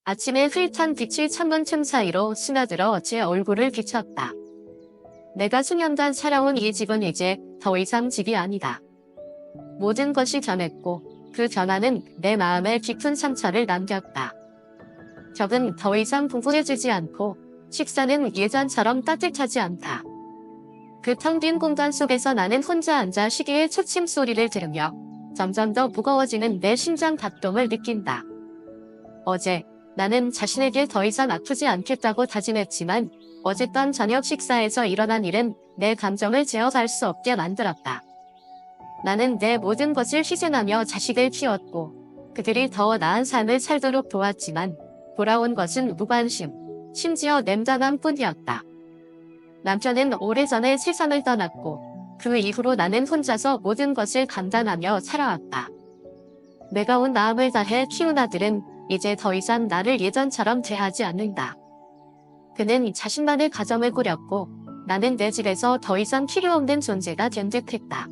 아침의 흐릿한 빛이 창문 틈 사이로 스며들어 제 얼굴을 비쳤다. 내가 수년간 살아온 이 집은 이제 더 이상 집이 아니다. 모든 것이 변했고 그 변화는 내 마음에 깊은 상처를 남겼다. 벽은 더 이상 궁금해지지 않고 식사는 예전처럼 따뜻하지 않다. 그 텅 빈 공간 속에서 나는 혼자 앉아 시계의 초침 소리를 들으며 점점 더 무거워지는 내 심장 박동을 느낀다. 어제 나는 자신에게 더 이상 아프지 않겠다고 다짐했지만 어젯밤 저녁 식사에서 일어난 일은 내 감정을 제어할 수 없게 만들었다. 나는 내 모든 것을 희생하며 자식을 키웠고 그들이 더 나은 삶을 살도록 도왔지만 돌아온 것은 무관심, 심지어 냉담함 뿐이었다. 남편은 오래전에 세상을 떠났고 그 이후로 나는 혼자서 모든 것을 감당하며 살아왔다. 내가 온 마음을 다해 키운 아들은 이제 더 이상 나를 예전처럼 대하지 않는다. 그는 자신만의 가정을 꾸렸고 나는 내 집에서 더 이상 필요 없는 존재가 된 듯했다.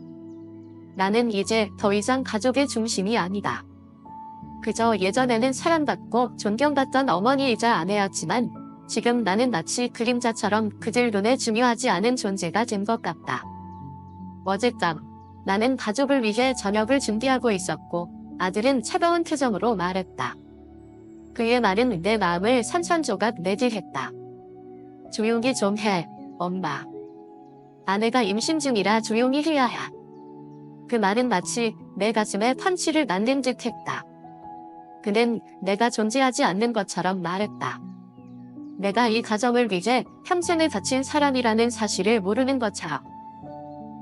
나는 이제 더 이상 가족의 중심이 아니다. 그저 예전에는 사랑받고 존경받던 어머니이자 아내였지만 지금 나는 마치 그림자처럼 그들 눈에 중요하지 않은 존재가 된 것 같다. 어젯밤 나는 가족을 위해 저녁을 준비하고 있었고 아들은 차가운 표정으로 말했다. 그의 말은 내 마음을 산산조각 내게 했다. 조용히 좀 해, 엄마. 아내가 임신 중이라 조용히 해야 해. 그 말은 마치 내 가슴에 펀치를 맞는 듯 했다. 그는 내가 존재하지 않는 것처럼 말했다. 내가 이 가정을 위해 평생을 바친 사람이라는 사실을 모르는 것처럼.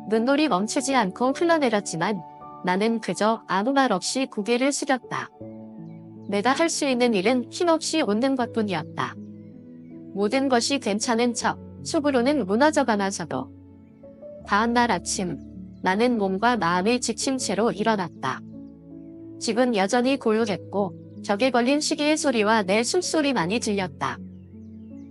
눈물이 멈추지 않고 흘러내렸지만 나는 그저 아무 말 없이 고개를 숙였다. 내가 할 수 있는 일은 힘없이 웃는 것뿐이었다. 모든 것이 괜찮은 척 속으로는 무너져가면서도. 다음날 아침 나는 몸과 마음이 지친 채로 일어났다. 집은 여전히 고요했고 벽에 걸린 시계의 소리와 내 숨소리만이 들렸다.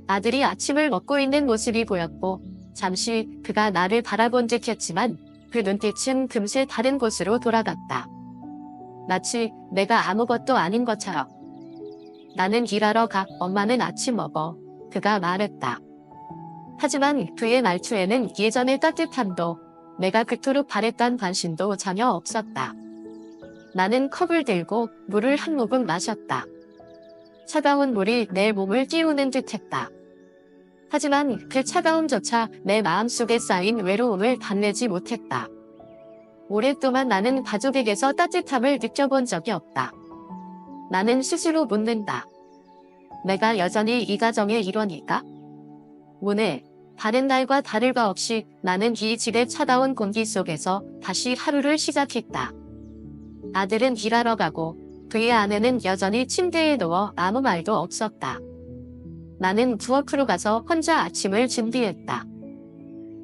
아들이 아침을 먹고 있는 모습이 보였고 잠시 그가 나를 바라본 듯 했지만 그 눈빛은 금세 다른 곳으로 돌아갔다. 마치 내가 아무것도 아닌 것처럼. 나는 일하러 가, 엄마는 아침 먹어. 그가 말했다. 하지만 그의 말투에는 예전의 따뜻함도 내가 그토록 바랬던 관심도 전혀 없었다. 나는 컵을 들고 물을 한 모금 마셨다. 차가운 물이 내 몸을 띄우는 듯했다. 하지만 그 차가움조차 내 마음속에 쌓인 외로움을 달래지 못했다. 오랫동안 나는 가족에게서 따뜻함을 느껴본 적이 없다. 나는 스스로 묻는다. 내가 여전히 이 가정의 일원일까? 오늘 다른 날과 다를 바 없이 나는 이 집의 차가운 공기 속에서 다시 하루를 시작했다. 아들은 일하러 가고 그의 아내는 여전히 침대에 누워 아무 말도 없었다. 나는 부엌으로 가서 혼자 아침을 준비했다.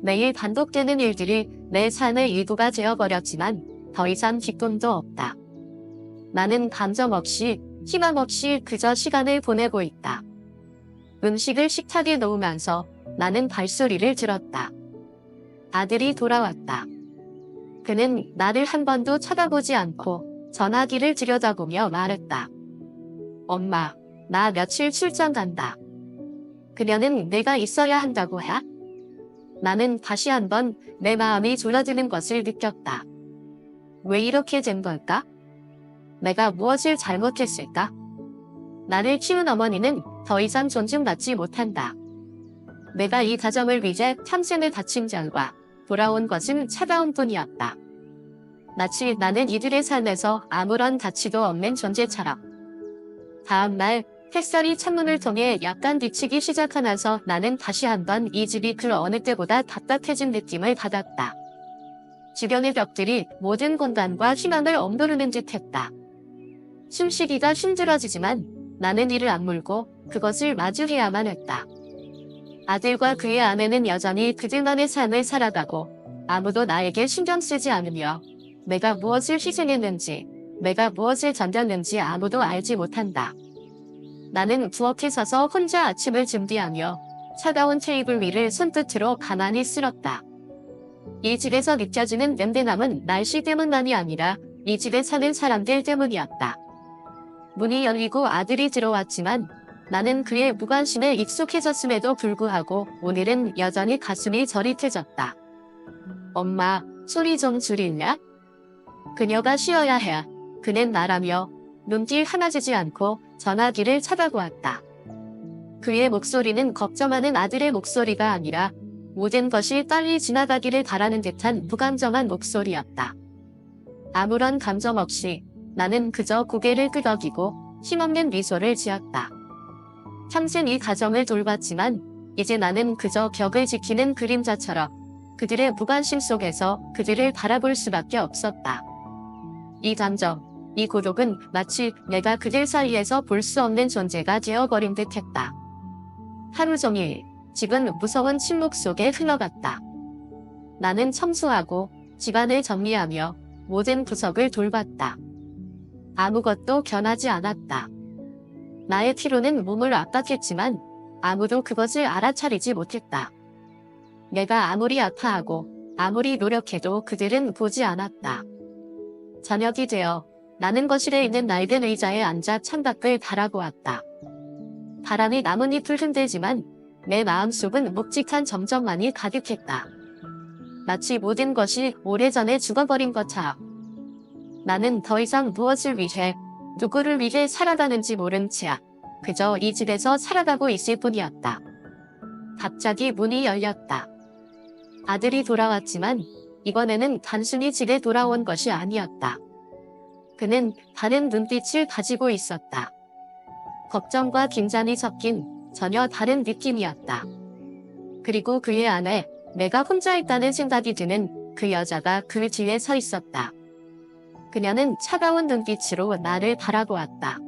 매일 반복되는 일들이 내 삶의 일부가 되어버렸지만 더 이상 기쁨도 없다. 나는 감정 없이 희망 없이 그저 시간을 보내고 있다. 음식을 식탁에 놓으면서 나는 발소리를 들었다. 아들이 돌아왔다. 그는 나를 한 번도 쳐다보지 않고 전화기를 들여다보며 말했다. 엄마, 나 며칠 출장 간다. 그녀는 내가 있어야 한다고 해? 나는 다시 한번 내 마음이 졸아드는 것을 느꼈다. 왜 이렇게 된 걸까? 내가 무엇을 잘못했을까? 나를 키운 어머니는 더 이상 존중받지 못한다. 내가 이 가정을 위해 평생을 바친 결과 돌아온 것은 차가움뿐이었다. 마치 나는 이들의 삶에서 아무런 가치도 없는 존재처럼. 다음날 햇살이 창문을 통해 약간 비치기 시작하면서 나는 다시 한번 이 집이 그 어느 때보다 답답해진 느낌을 받았다. 주변의 벽들이 모든 공간과 희망을 엉도르는 듯했다. 숨쉬기가 힘들어지지만 나는 이를 악물고 그것을 마주해야만 했다. 아들과 그의 아내는 여전히 그들만의 삶을 살아가고 아무도 나에게 신경 쓰지 않으며 내가 무엇을 희생했는지, 내가 무엇을 견뎠는지 아무도 알지 못한다. 나는 부엌에 서서 혼자 아침을 준비하며 차가운 테이블 위를 손끝으로 가만히 쓸었다. 이 집에서 느껴지는 냄새남은 날씨 때문만이 아니라 이 집에 사는 사람들 때문이었다. 문이 열리고 아들이 들어왔지만 나는 그의 무관심에 익숙해졌음에도 불구하고 오늘은 여전히 가슴이 저릿해졌다. 엄마, 소리 좀 줄이냐? 그녀가 쉬어야 해. 그는 말하며 눈길 하나 주지 않고 전화기를 쳐다보았다. 그의 목소리는 걱정하는 아들의 목소리가 아니라 모든 것이 빨리 지나가기를 바라는 듯한 무감정한 목소리였다. 아무런 감정 없이 나는 그저 고개를 끄덕이고 힘없는 미소를 지었다. 평생 이 가정을 돌봤지만 이제 나는 그저 벽을 지키는 그림자처럼 그들의 무관심 속에서 그들을 바라볼 수밖에 없었다. 이 감정, 이 고독은 마치 내가 그들 사이에서 볼 수 없는 존재가 되어버린 듯했다. 하루 종일 집은 무서운 침묵 속에 흘러갔다. 나는 청소하고 집안을 정리하며 모든 구석을 돌봤다. 아무것도 변하지 않았다. 나의 피로는 몸을 압박했지만 아무도 그것을 알아차리지 못했다. 내가 아무리 아파하고 아무리 노력해도 그들은 보지 않았다. 저녁이 되어 나는 거실에 있는 낡은 의자에 앉아 창밖을 바라보았다. 바람이 나뭇잎을 흔들지만 내 마음속은 묵직한 점점만이 가득했다. 마치 모든 것이 오래전에 죽어버린 것처럼. 나는 더 이상 무엇을 위해, 누구를 위해 살아가는지 모른 채 그저 이 집에서 살아가고 있을 뿐이었다. 갑자기 문이 열렸다. 아들이 돌아왔지만 이번에는 단순히 집에 돌아온 것이 아니었다. 그는 다른 눈빛을 가지고 있었다. 걱정과 긴장이 섞인 전혀 다른 느낌이었다. 그리고 그의 안에 내가 혼자 있다는 생각이 드는 그 여자가 그 뒤에 서 있었다. 그녀는 차가운 눈빛으로 나를 바라보았다.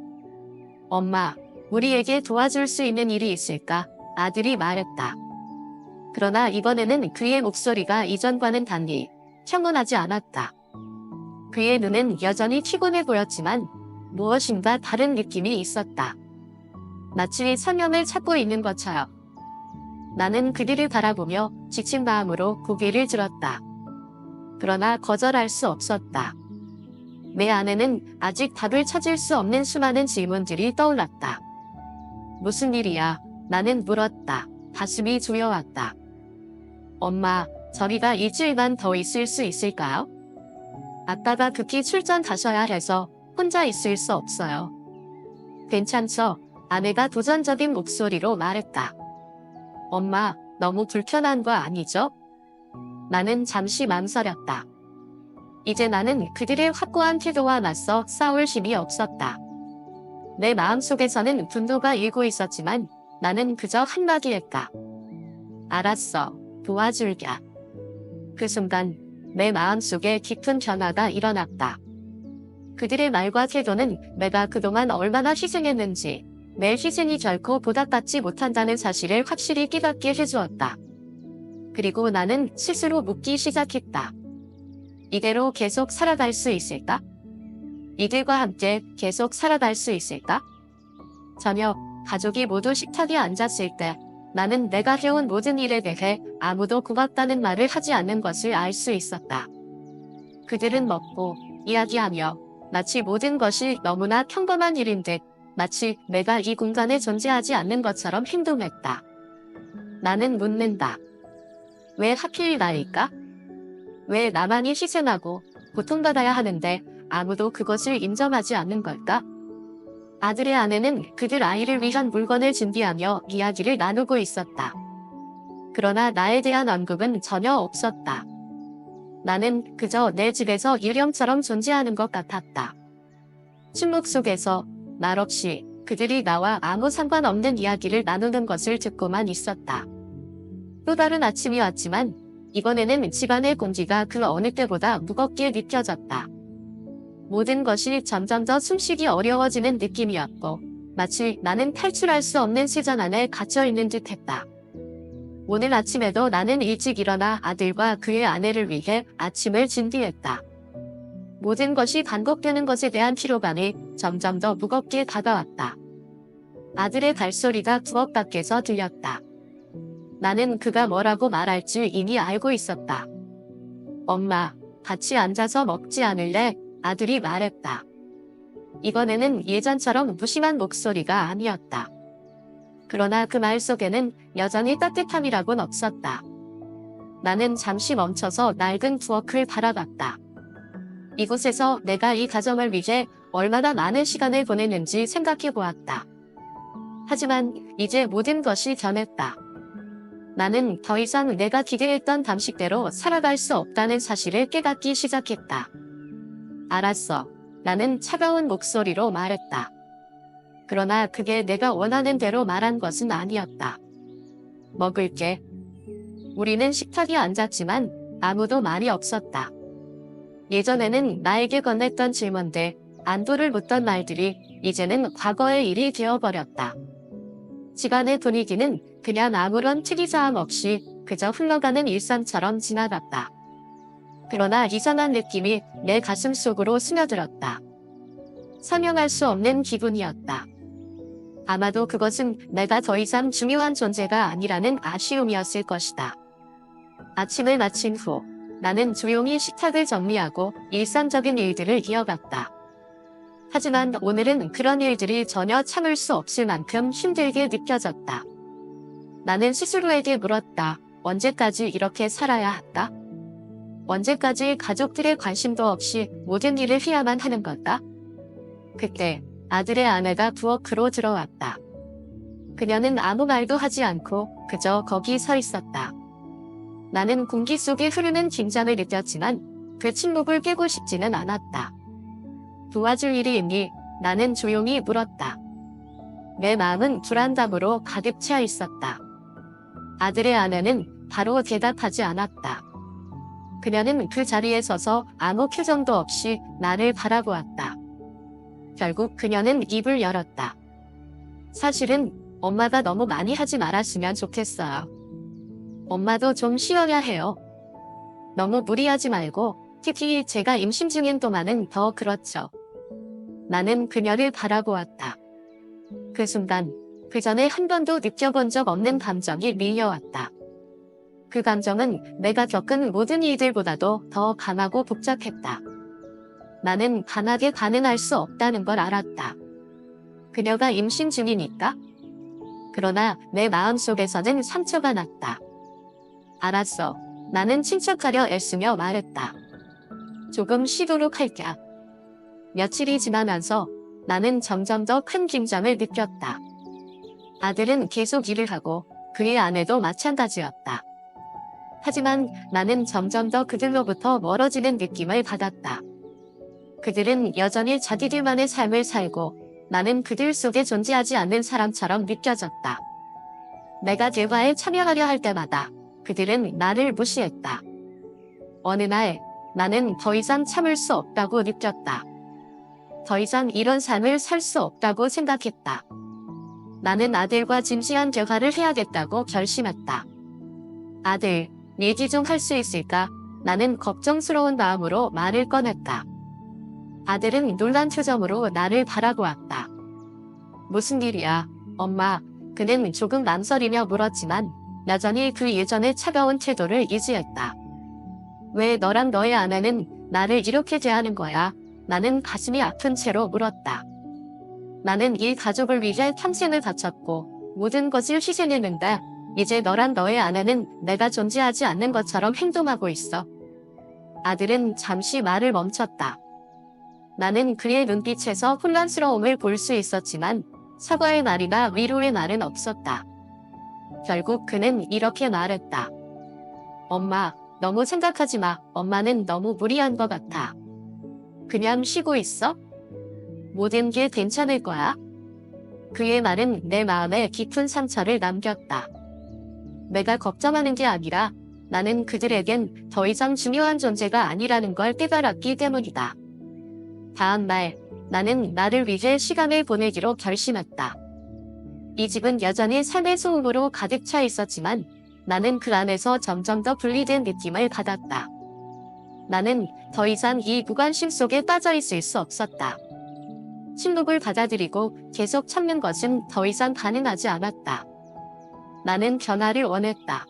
엄마, 우리에게 도와줄 수 있는 일이 있을까? 아들이 말했다. 그러나 이번에는 그의 목소리가 이전과는 달리 평온하지 않았다. 그의 눈은 여전히 피곤해 보였지만 무엇인가 다른 느낌이 있었다. 마치 사명을 찾고 있는 것처럼. 나는 그들을 바라보며 지친 마음으로 고개를 들었다. 그러나 거절할 수 없었다. 내 안에는 아직 답을 찾을 수 없는 수많은 질문들이 떠올랐다. 무슨 일이야? 나는 물었다. 가슴이 조여왔다. 엄마, 저희가 일주일만 더 있을 수 있을까요? 아빠가 급히 출장 가셔야 해서 혼자 있을 수 없어요. 괜찮죠? 아내가 도전적인 목소리로 말했다. 엄마, 너무 불편한 거 아니죠? 나는 잠시 망설였다. 이제 나는 그들의 확고한 태도와 맞서 싸울 힘이 없었다. 내 마음속에서는 분노가 일고 있었지만 나는 그저 한마디 했다. 알았어, 도와줄게. 그 순간 내 마음속에 깊은 변화가 일어났다. 그들의 말과 태도는 내가 그동안 얼마나 희생했는지, 내 희생이 결코 보답받지 못한다는 사실을 확실히 깨닫게 해주었다. 그리고 나는 스스로 묻기 시작했다. 이대로 계속 살아갈 수 있을까? 이들과 함께 계속 살아갈 수 있을까? 저녁, 가족이 모두 식탁에 앉았을 때 나는 내가 해온 모든 일에 대해 아무도 고맙다는 말을 하지 않는 것을 알 수 있었다. 그들은 먹고 이야기하며 마치 모든 것이 너무나 평범한 일인 듯 마치 내가 이 공간에 존재하지 않는 것처럼 행동했다. 나는 묻는다. 왜 하필 나일까? 왜 나만이 희생하고 고통받아야 하는데 아무도 그것을 인정하지 않는 걸까? 아들의 아내는 그들 아이를 위한 물건을 준비하며 이야기를 나누고 있었다. 그러나 나에 대한 언급은 전혀 없었다. 나는 그저 내 집에서 유령처럼 존재하는 것 같았다. 침묵 속에서 말없이 그들이 나와 아무 상관없는 이야기를 나누는 것을 듣고만 있었다. 또 다른 아침이 왔지만 이번에는 집안의 공기가 그 어느 때보다 무겁게 느껴졌다. 모든 것이 점점 더 숨쉬기 어려워지는 느낌이었고 마치 나는 탈출할 수 없는 세상 안에 갇혀있는 듯했다. 오늘 아침에도 나는 일찍 일어나 아들과 그의 아내를 위해 아침을 준비했다. 모든 것이 반복되는 것에 대한 피로감이 점점 더 무겁게 다가왔다. 아들의 발소리가 부엌 밖에서 들렸다. 나는 그가 뭐라고 말할 줄 이미 알고 있었다. 엄마, 같이 앉아서 먹지 않을래? 아들이 말했다. 이번에는 예전처럼 무심한 목소리가 아니었다. 그러나 그 말 속에는 여전히 따뜻함이라곤 없었다. 나는 잠시 멈춰서 낡은 부엌을 바라봤다. 이곳에서 내가 이 가정을 위해 얼마나 많은 시간을 보냈는지 생각해 보았다. 하지만 이제 모든 것이 변했다. 나는 더 이상 내가 기대했던 방식대로 살아갈 수 없다는 사실을 깨닫기 시작했다. 알았어. 나는 차가운 목소리로 말했다. 그러나 그게 내가 원하는 대로 말한 것은 아니었다. 먹을게. 우리는 식탁에 앉았지만 아무도 말이 없었다. 예전에는 나에게 건넸던 질문들, 안부를 묻던 말들이 이제는 과거의 일이 되어버렸다. 집안의 분위기는 그냥 아무런 특이사항 없이 그저 흘러가는 일상처럼 지나갔다. 그러나 이상한 느낌이 내 가슴 속으로 스며들었다. 설명할 수 없는 기분이었다. 아마도 그것은 내가 더 이상 중요한 존재가 아니라는 아쉬움이었을 것이다. 아침을 마친 후 나는 조용히 식탁을 정리하고 일상적인 일들을 이어갔다. 하지만 오늘은 그런 일들이 전혀 참을 수 없을 만큼 힘들게 느껴졌다. 나는 스스로에게 물었다. 언제까지 이렇게 살아야 할까? 언제까지 가족들의 관심도 없이 모든 일을 해야만 하는 걸까? 그때 아들의 아내가 부엌으로 들어왔다. 그녀는 아무 말도 하지 않고 그저 거기 서 있었다. 나는 공기 속에 흐르는 긴장을 느꼈지만 그 침묵을 깨고 싶지는 않았다. 도와줄 일이 있니? 나는 조용히 물었다. 내 마음은 불안감으로 가득 차 있었다. 아들의 아내는 바로 대답하지 않았다. 그녀는 그 자리에 서서 아무 표정도 없이 나를 바라보았다. 결국 그녀는 입을 열었다. 사실은 엄마가 너무 많이 하지 말았으면 좋겠어요. 엄마도 좀 쉬어야 해요. 너무 무리하지 말고 특히 제가 임신 중인 동안은 더 그렇죠. 나는 그녀를 바라보았다. 그 순간 그 전에 한 번도 느껴본 적 없는 감정이 밀려왔다. 그 감정은 내가 겪은 모든 일들보다도 더 강하고 복잡했다. 나는 강하게 반응할 수 없다는 걸 알았다. 그녀가 임신 중이니까? 그러나 내 마음속에서는 상처가 났다. 알았어. 나는 침착하려 애쓰며 말했다. 조금 쉬도록 할게. 며칠이 지나면서 나는 점점 더 큰 긴장을 느꼈다. 아들은 계속 일을 하고 그의 아내도 마찬가지였다. 하지만 나는 점점 더 그들로부터 멀어지는 느낌을 받았다. 그들은 여전히 자기들만의 삶을 살고 나는 그들 속에 존재하지 않는 사람처럼 느껴졌다. 내가 대화에 참여하려 할 때마다 그들은 나를 무시했다. 어느 날 나는 더 이상 참을 수 없다고 느꼈다. 더 이상 이런 삶을 살 수 없다고 생각했다. 나는 아들과 진지한 대화를 해야겠다고 결심했다. 아들, 얘기 좀 할 수 있을까? 나는 걱정스러운 마음으로 말을 꺼냈다. 아들은 놀란 표정으로 나를 바라보았다. 무슨 일이야, 엄마? 그는 조금 망설이며 물었지만 여전히 그 예전의 차가운 태도를 유지했다. 왜 너랑 너의 아내는 나를 이렇게 대하는 거야? 나는 가슴이 아픈 채로 물었다. 나는 이 가족을 위해 평생을 바쳤고 모든 것을 희생했는데 이제 너랑 너의 아내는 내가 존재하지 않는 것처럼 행동하고 있어. 아들은 잠시 말을 멈췄다. 나는 그의 눈빛에서 혼란스러움을 볼 수 있었지만 사과의 말이나 위로의 말은 없었다. 결국 그는 이렇게 말했다. 엄마, 너무 생각하지 마. 엄마는 너무 무리한 것 같아. 그냥 쉬고 있어? 모든 게 괜찮을 거야? 그의 말은 내 마음에 깊은 상처를 남겼다. 내가 걱정하는 게 아니라 나는 그들에겐 더 이상 중요한 존재가 아니라는 걸 깨달았기 때문이다. 다음 날, 나는 나를 위해 시간을 보내기로 결심했다. 이 집은 여전히 삶의 소음으로 가득 차 있었지만 나는 그 안에서 점점 더 분리된 느낌을 받았다. 나는 더 이상 이 무관심 속에 빠져 있을 수 없었다. 침묵을 받아들이고 계속 참는 것은 더 이상 가능하지 않았다. 나는 변화를 원했다.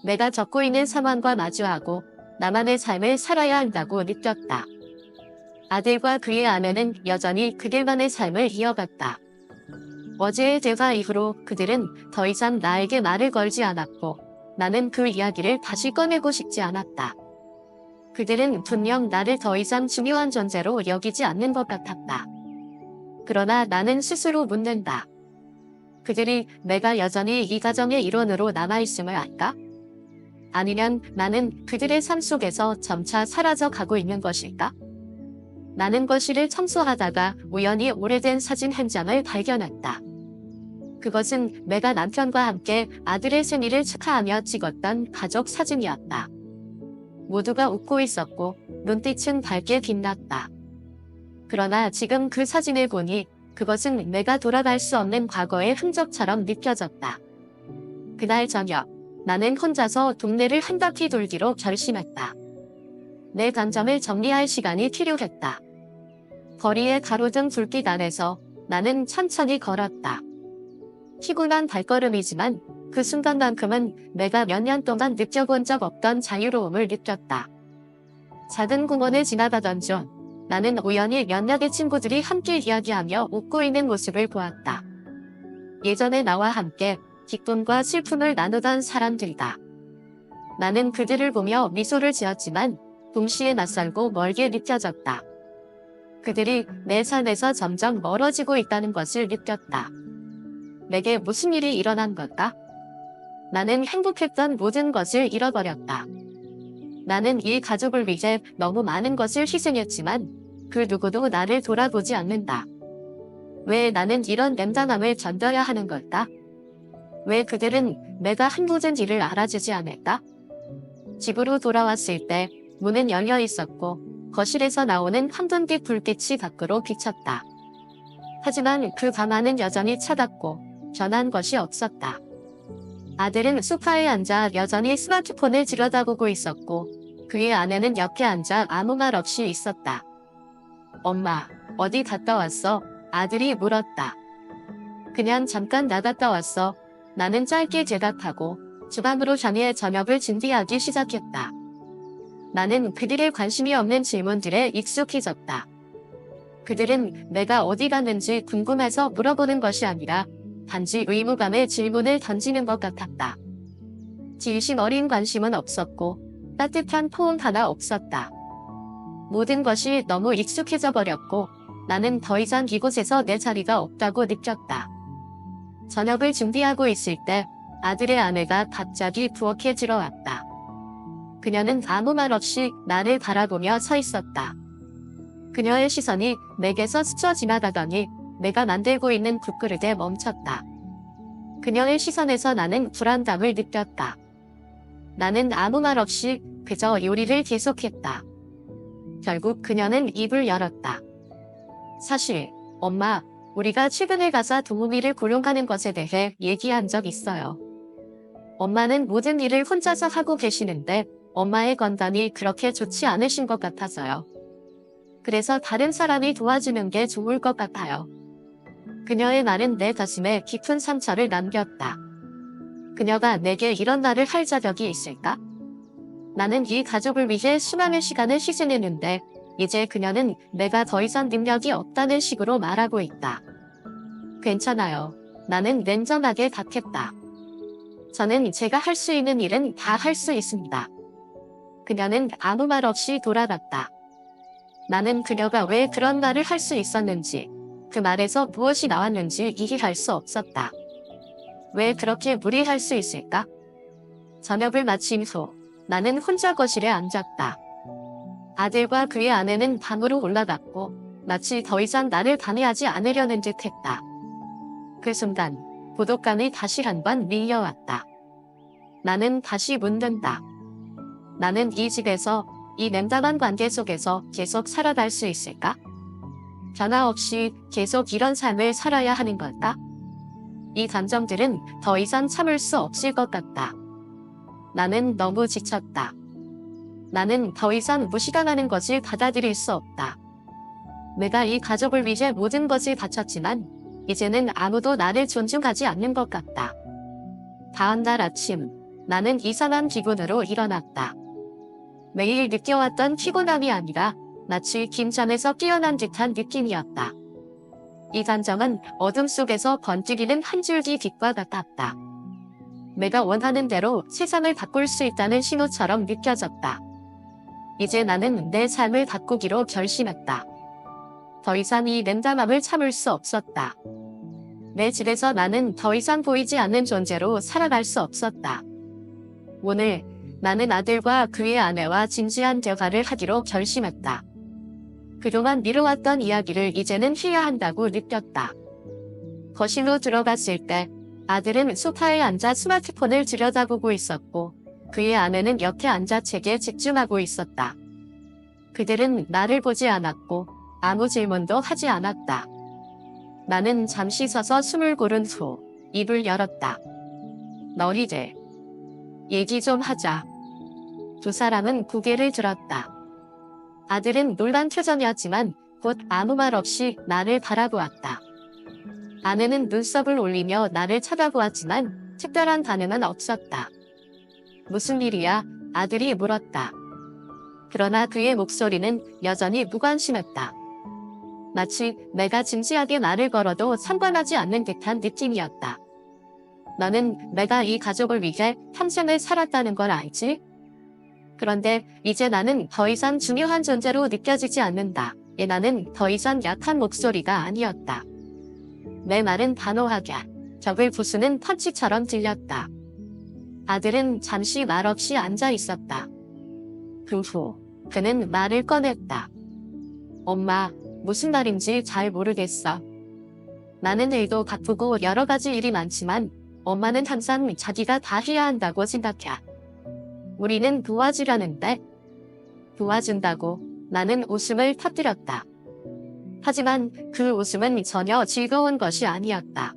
내가 겪고 있는 상황과 마주하고 나만의 삶을 살아야 한다고 느꼈다. 아들과 그의 아내는 여전히 그들만의 삶을 이어갔다. 어제의 대화 이후로 그들은 더 이상 나에게 말을 걸지 않았고 나는 그 이야기를 다시 꺼내고 싶지 않았다. 그들은 분명 나를 더 이상 중요한 존재로 여기지 않는 것 같았다. 그러나 나는 스스로 묻는다. 그들이 내가 여전히 이 가정의 일원으로 남아있음을 알까? 아니면 나는 그들의 삶 속에서 점차 사라져 가고 있는 것일까? 나는 거실을 청소하다가 우연히 오래된 사진 한 장을 발견했다. 그것은 내가 남편과 함께 아들의 생일을 축하하며 찍었던 가족 사진이었다. 모두가 웃고 있었고 눈빛은 밝게 빛났다. 그러나 지금 그 사진을 보니 그것은 내가 돌아갈 수 없는 과거의 흔적처럼 느껴졌다. 그날 저녁, 나는 혼자서 동네를 한 바퀴 돌기로 결심했다. 내 감정을 정리할 시간이 필요했다. 거리의 가로등 불빛 안에서 나는 천천히 걸었다. 피곤한 발걸음이지만 그 순간만큼은 내가 몇 년 동안 느껴본 적 없던 자유로움을 느꼈다. 작은 공원을 지나가던 중 나는 우연히 몇몇의 친구들이 함께 이야기하며 웃고 있는 모습을 보았다. 예전에 나와 함께 기쁨과 슬픔을 나누던 사람들이다. 나는 그들을 보며 미소를 지었지만 동시에 낯설고 멀게 느껴졌다. 그들이 내 삶에서 점점 멀어지고 있다는 것을 느꼈다. 내게 무슨 일이 일어난 걸까? 나는 행복했던 모든 것을 잃어버렸다. 나는 이 가족을 위해 너무 많은 것을 희생했지만 그 누구도 나를 돌아보지 않는다. 왜 나는 이런 냉담함을 견뎌야 하는 걸까? 왜 그들은 내가 한 모든 일을 알아주지 않을까? 집으로 돌아왔을 때 문은 열려 있었고 거실에서 나오는 한분빛 불빛이 밖으로 비쳤다. 하지만 그 밤하는 여전히 차갑고 변한 것이 없었다. 아들은 소파에 앉아 여전히 스마트폰을 들여다보고 있었고 그의 아내는 옆에 앉아 아무 말 없이 있었다. 엄마, 어디 갔다 왔어? 아들이 물었다. 그냥 잠깐 나갔다 왔어. 나는 짧게 대답하고 주방으로 자기의 저녁을 준비하기 시작했다. 나는 그들의 관심이 없는 질문들에 익숙해졌다. 그들은 내가 어디 갔는지 궁금해서 물어보는 것이 아니라 단지 의무감에 질문을 던지는 것 같았다. 진심 어린 관심은 없었고 따뜻한 포옹 하나 없었다. 모든 것이 너무 익숙해져 버렸고 나는 더 이상 이곳에서 내 자리가 없다고 느꼈다. 저녁을 준비하고 있을 때 아들의 아내가 갑자기 부엌에 들어왔다. 그녀는 아무 말 없이 나를 바라보며 서 있었다. 그녀의 시선이 내게서 스쳐 지나가더니 내가 만들고 있는 국그릇에 멈췄다. 그녀의 시선에서 나는 불안감을 느꼈다. 나는 아무 말 없이 그저 요리를 계속했다. 결국 그녀는 입을 열었다. 사실, 엄마, 우리가 최근에 가서 동우미를 고용하는 것에 대해 얘기한 적 있어요. 엄마는 모든 일을 혼자서 하고 계시는데 엄마의 건강이 그렇게 좋지 않으신 것 같아서요. 그래서 다른 사람이 도와주는 게 좋을 것 같아요. 그녀의 말은 내 가슴에 깊은 상처를 남겼다. 그녀가 내게 이런 말을 할 자격이 있을까? 나는 이 가족을 위해 수많은 시간을 희생했는데 이제 그녀는 내가 더 이상 능력이 없다는 식으로 말하고 있다. 괜찮아요. 나는 냉정하게 답했다. 저는 제가 할 수 있는 일은 다 할 수 있습니다. 그녀는 아무 말 없이 돌아갔다. 나는 그녀가 왜 그런 말을 할 수 있었는지, 그 말에서 무엇이 나왔는지 이해할 수 없었다. 왜 그렇게 무리할 수 있을까? 저녁을 마친 후 나는 혼자 거실에 앉았다. 아들과 그의 아내는 방으로 올라갔고 마치 더 이상 나를 방해하지 않으려는 듯 했다. 그 순간 고독감이 다시 한번 밀려왔다. 나는 다시 묻는다. 나는 이 집에서 이 냉담한 관계 속에서 계속 살아갈 수 있을까? 변화 없이 계속 이런 삶을 살아야 하는 걸까? 이 감정들은 더 이상 참을 수 없을 것 같다. 나는 너무 지쳤다. 나는 더 이상 무시당하는 것을 받아들일 수 없다. 내가 이 가족을 위해 모든 것을 바쳤지만 이제는 아무도 나를 존중하지 않는 것 같다. 다음 날 아침, 나는 이상한 기분으로 일어났다. 매일 느껴왔던 피곤함이 아니라 마치 김잠에서 깨어난 듯한 느낌이었다. 이 감정은 어둠 속에서 번뜩이는 한 줄기 빛과 같았다. 내가 원하는 대로 세상을 바꿀 수 있다는 신호처럼 느껴졌다. 이제 나는 내 삶을 바꾸기로 결심했다. 더 이상 이 냉담함을 참을 수 없었다. 내 집에서 나는 더 이상 보이지 않는 존재로 살아갈 수 없었다. 오늘 나는 아들과 그의 아내와 진지한 대화를 하기로 결심했다. 그동안 미뤄왔던 이야기를 이제는 해야 한다고 느꼈다. 거실로 들어갔을 때 아들은 소파에 앉아 스마트폰을 들여다보고 있었고 그의 아내는 옆에 앉아 책에 집중하고 있었다. 그들은 나를 보지 않았고 아무 질문도 하지 않았다. 나는 잠시 서서 숨을 고른 후 입을 열었다. 너희들 얘기 좀 하자. 두 사람은 고개를 들었다. 아들은 놀란 표정이었지만 곧 아무 말 없이 나를 바라보았다. 아내는 눈썹을 올리며 나를 쳐다보았지만 특별한 반응은 없었다. 무슨 일이야? 아들이 물었다. 그러나 그의 목소리는 여전히 무관심했다. 마치 내가 진지하게 말을 걸어도 상관하지 않는 듯한 느낌이었다. 너는 내가 이 가족을 위해 평생을 살았다는 걸 알지? 그런데 이제 나는 더 이상 중요한 존재로 느껴지지 않는다. 나는 더 이상 약한 목소리가 아니었다. 내 말은 단호하게 벽을 부수는 펀치처럼 들렸다. 아들은 잠시 말없이 앉아 있었다. 그 후 그는 말을 꺼냈다. 엄마, 무슨 말인지 잘 모르겠어. 나는 일도 바쁘고 여러 가지 일이 많지만 엄마는 항상 자기가 다 해야 한다고 생각해. 우리는 도와주려는데 도와준다고 나는 웃음을 터뜨렸다. 하지만 그 웃음은 전혀 즐거운 것이 아니었다.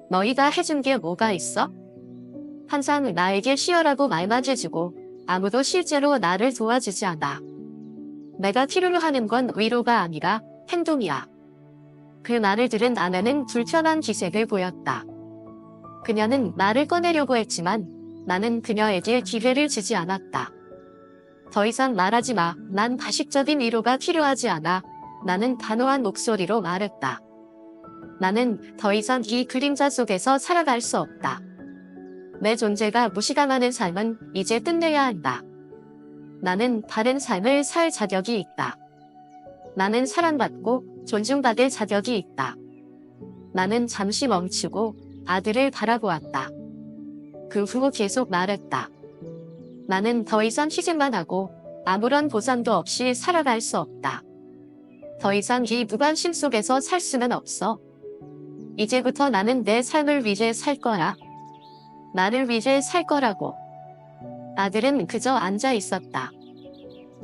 너희가 해준 게 뭐가 있어? 항상 나에게 쉬어라고 말만 해주고 아무도 실제로 나를 도와주지 않아. 내가 필요로 하는 건 위로가 아니라 행동이야. 그 말을 들은 아내는 불편한 기색을 보였다. 그녀는 말을 꺼내려고 했지만 나는 그녀에게 기회를 주지 않았다. 더 이상 말하지 마. 난 가식적인 위로가 필요하지 않아. 나는 단호한 목소리로 말했다. 나는 더 이상 이 그림자 속에서 살아갈 수 없다. 내 존재가 무시당하는 삶은 이제 끝내야 한다. 나는 다른 삶을 살 자격이 있다. 나는 사랑받고 존중받을 자격이 있다. 나는 잠시 멈추고 아들을 바라보았다. 그 후 계속 말했다. 나는 더 이상 희생만 하고 아무런 보상도 없이 살아갈 수 없다. 더 이상 이 무관심 속에서 살 수는 없어. 이제부터 나는 내 삶을 위해 살 거야. 나를 위해 살 거라고. 아들은 그저 앉아 있었다.